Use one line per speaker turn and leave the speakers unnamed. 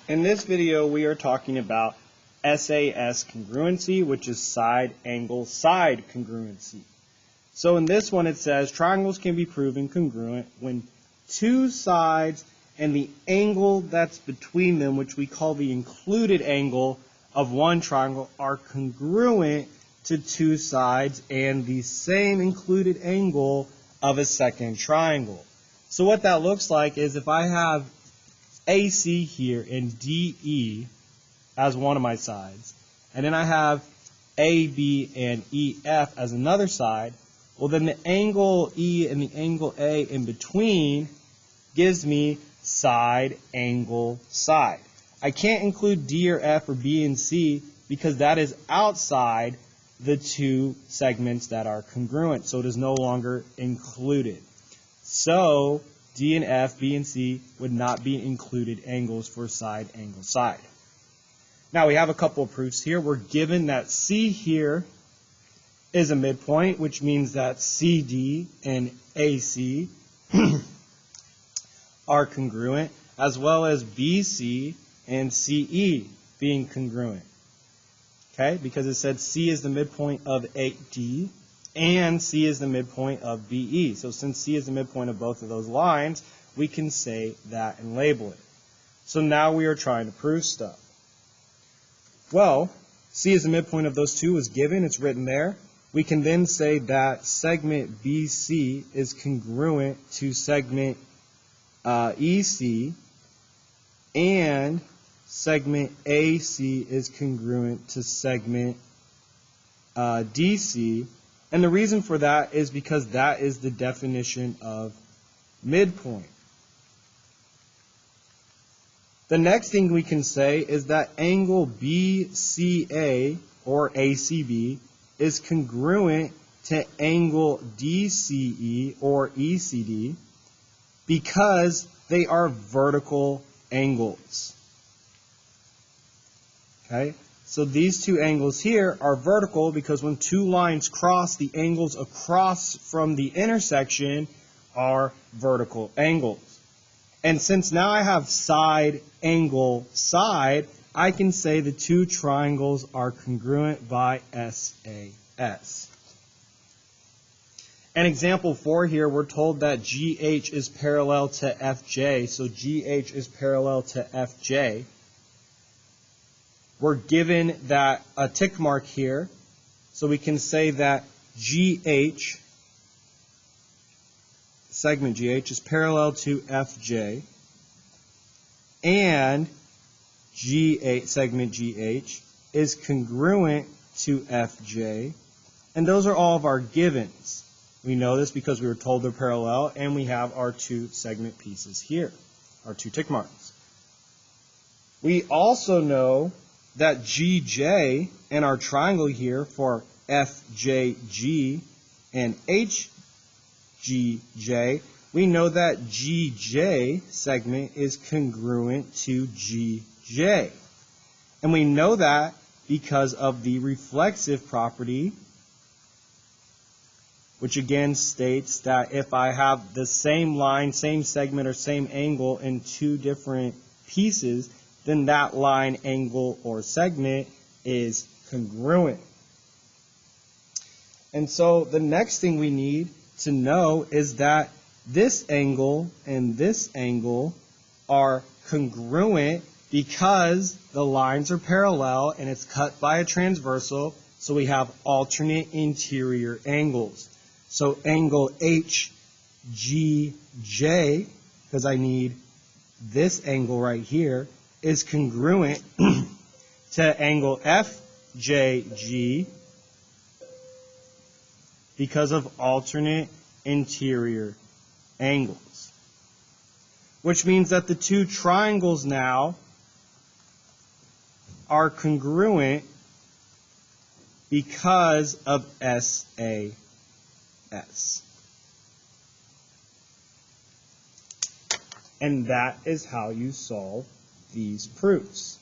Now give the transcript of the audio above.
In this video, we are talking about SAS congruency, which is side angle side congruency. So in this one, it says triangles can be proven congruent when two sides and the angle that's between them, which we call the included angle of one triangle, are congruent to two sides and the same included angle of a second triangle. So what that looks like is if I have AC here and DE as one of my sides, and then I have AB and EF as another side, well then the angle E and the angle A in between gives me side angle side. I can't include D or F or B and C because that is outside the two segments that are congruent, so it is no longer included. So D and F, B and C would not be included angles for side angle side. Now we have a couple of proofs here. We're given that C here is a midpoint, which means that CD and AC are congruent, as well as BC and CE being congruent. Okay, because it said C is the midpoint of AD and C is the midpoint of BE. So since C is the midpoint of both of those lines, we can say that and label it. So now we are trying to prove stuff. Well, C is the midpoint of those two is given. It's written there. We can then say that segment BC is congruent to segment EC, and segment AC is congruent to segment DC. And the reason for that is because that is the definition of midpoint. The next thing we can say is that angle BCA or ACB is congruent to angle DCE or ECD because they are vertical angles. Okay? So these two angles here are vertical because when two lines cross, the angles across from the intersection are vertical angles. And since now I have side angle side, I can say the two triangles are congruent by SAS. In example 4 here, we're told that GH is parallel to FJ, so GH is parallel to FJ. We're given that a tick mark here, so we can say that GH, segment GH, is parallel to FJ, and segment GH is congruent to FJ, and those are all of our givens. We know this because we were told they're parallel, and we have our two segment pieces here, our two tick marks. We also know that GJ and our triangle here for FJG and HGJ, we know that GJ segment is congruent to GJ. And we know that because of the reflexive property, which again states that if I have the same line, same segment, or same angle in two different pieces, then that line, angle, or segment is congruent. And so the next thing we need to know is that this angle and this angle are congruent because the lines are parallel and it's cut by a transversal, so we have alternate interior angles. So angle HGJ, because I need this angle right here, is congruent to angle FJG because of alternate interior angles. Which means that the two triangles now are congruent because of SAS. And that is how you solve these proofs.